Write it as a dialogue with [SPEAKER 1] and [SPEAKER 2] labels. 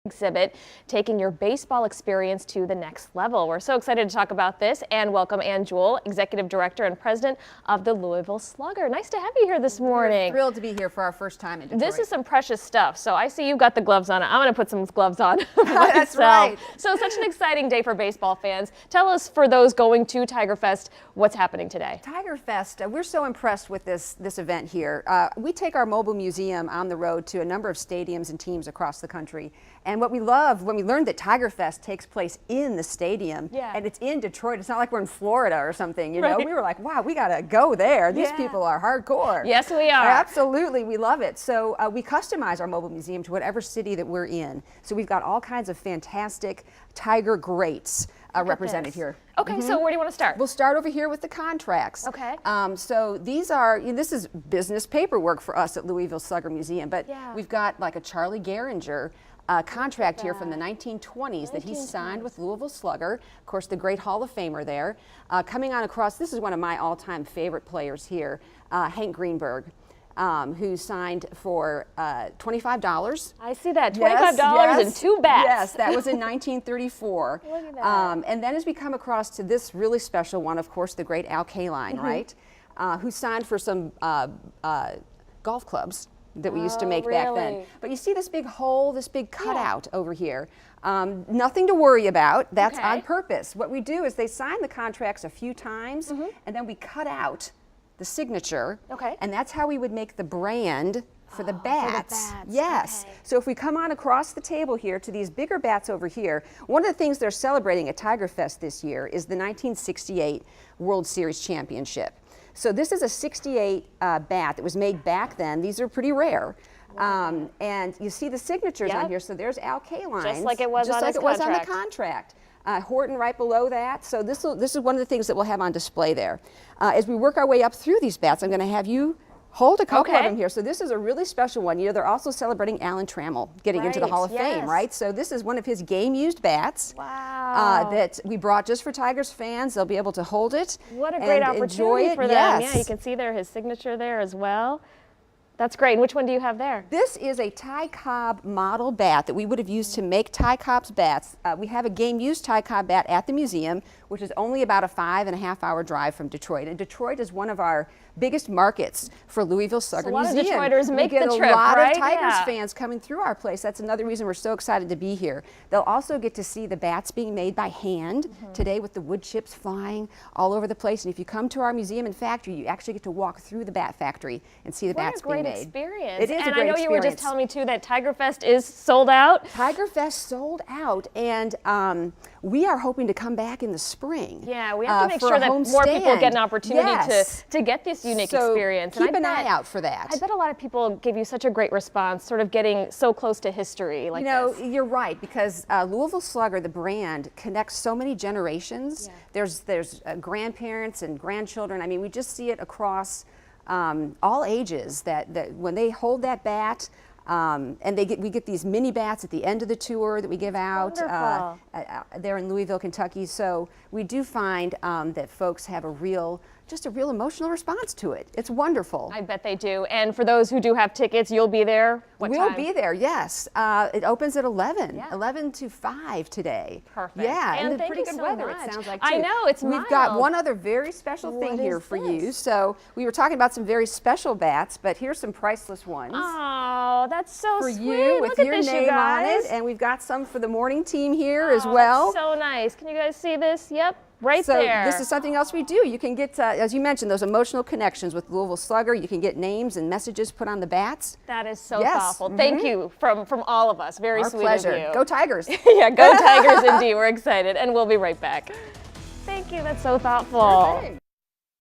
[SPEAKER 1] exhibit, taking your baseball experience to the next level. We're so excited to talk about this and welcome Ann Jewell, Executive Director and President of the Louisville Slugger. Nice to have you here this morning.
[SPEAKER 2] We're thrilled to be here for our first time in Detroit.
[SPEAKER 1] This is some precious stuff. So I see you've got the gloves on. I'm going to put some gloves on myself.
[SPEAKER 2] That's right.
[SPEAKER 1] So such an exciting day for baseball fans. Tell us, for those going to Tiger Fest, what's happening today.
[SPEAKER 2] Tiger Fest, we're so impressed with this event here. We take our mobile museum on the road to a number of stadiums and teams across the country. And what we love when we learned that Tiger Fest takes place in the stadium, and it's in Detroit, it's not like we're in Florida or something, you know. We were like, wow, we got to go there. These people are hardcore.
[SPEAKER 1] Yes, we are.
[SPEAKER 2] Absolutely, we love it. So we customize our mobile museum to whatever city that we're in. So we've got all kinds of fantastic Tiger greats represented here.
[SPEAKER 1] Okay, so where do you want to start?
[SPEAKER 2] We'll start over here with the contracts.
[SPEAKER 1] Okay.
[SPEAKER 2] So these are, this is business paperwork for us at Louisville Slugger Museum, but we've got like a Charlie Gehringer contract here from the 1920s that he signed with Louisville Slugger. Of course, the great Hall of Famer there. Coming on across, this is one of my all-time favorite players here, Hank Greenberg. Who signed for $25.
[SPEAKER 1] I see that, $25 and 2 bats.
[SPEAKER 2] Yes, that was in 1934.
[SPEAKER 1] Look at that.
[SPEAKER 2] And then as we come across to this really special one, of course, the great Al Kaline, right? Who signed for some golf clubs that we used to make back then. But you see this big hole, this big cutout over here. Nothing to worry about. That's on purpose. What we do is they sign the contracts a few times, and then we cut out the signature, and that's how we would make the brand for the bats. Yes. So if we come on across the table here to these bigger bats over here, one of the things they're celebrating at Tiger Fest this year is the 1968 World Series Championship. So this is a 68 bat that was made back then. These are pretty rare. And you see the signatures on here. So there's Al Kaline.
[SPEAKER 1] Just like it was on his contract.
[SPEAKER 2] Just like it was on the contract. Horton right below that. So this is one of the things that we'll have on display there. As we work our way up through these bats, I'm going to have you hold a couple of them here. So this is a really special one. You know, they're also celebrating Alan Trammell getting into the Hall of Fame, right? So this is one of his game-used bats that we brought just for Tigers fans. They'll be able to hold it.
[SPEAKER 1] What a great opportunity for them. Yeah, you can see there his signature there as well. That's great. And which one do you have there?
[SPEAKER 2] This is a Ty Cobb model bat that we would have used to make Ty Cobb's bats. We have a game-used Ty Cobb bat at the museum, which is only about a 5.5-hour drive from Detroit. And Detroit is one of our biggest markets for Louisville Slugger Museum.
[SPEAKER 1] A lot of Detroiters make the trip,
[SPEAKER 2] We get a lot of Tigers fans coming through our place. That's another reason we're so excited to be here. They'll also get to see the bats being made by hand today with the wood chips flying all over the place. And if you come to our museum and factory, you actually get to walk through the bat factory and see the bats being made.
[SPEAKER 1] Experience.
[SPEAKER 2] It is a great experience.
[SPEAKER 1] And I know you were just telling me too that Tiger Fest is sold out.
[SPEAKER 2] Tiger Fest sold out, and we are hoping to come back in the spring.
[SPEAKER 1] Yeah, we have to make sure that more people get an opportunity to get this unique experience.
[SPEAKER 2] Keep an eye out for that.
[SPEAKER 1] I bet a lot of people give you such a great response, sort of getting so close to history like this.
[SPEAKER 2] You're right, because Louisville Slugger, the brand, connects so many generations. There's grandparents and grandchildren. I mean, we just see it across all ages, that when they hold that bat, and we get these mini bats at the end of the tour that we give out there in Louisville, Kentucky. So we do find that folks have just a real emotional response to it. It's wonderful.
[SPEAKER 1] I bet they do. And for those who do have tickets, you'll be there. What time?
[SPEAKER 2] We'll be there, yes. It opens at 11, 11 to 5 today.
[SPEAKER 1] Perfect.
[SPEAKER 2] Yeah, and
[SPEAKER 1] thank
[SPEAKER 2] pretty
[SPEAKER 1] you
[SPEAKER 2] good
[SPEAKER 1] so
[SPEAKER 2] weather,
[SPEAKER 1] much.
[SPEAKER 2] it sounds like, too.
[SPEAKER 1] I know, it's mild.
[SPEAKER 2] We've got one other very special thing here for you. So we were talking about some very special bats, but here's some priceless ones.
[SPEAKER 1] Oh, that's so sweet.
[SPEAKER 2] For you, with your name on it. And we've got some for the morning team here as well.
[SPEAKER 1] So nice. Can you guys see this? Yep. Right there.
[SPEAKER 2] So this is something else we do. You can get, as you mentioned, those emotional connections with Louisville Slugger. You can get names and messages put on the bats.
[SPEAKER 1] That is so thoughtful. Thank you from all of us. Very sweet
[SPEAKER 2] pleasure.
[SPEAKER 1] of you.
[SPEAKER 2] Go Tigers.
[SPEAKER 1] Yeah, go Tigers indeed. We're excited, and we'll be right back. Thank you. That's so thoughtful.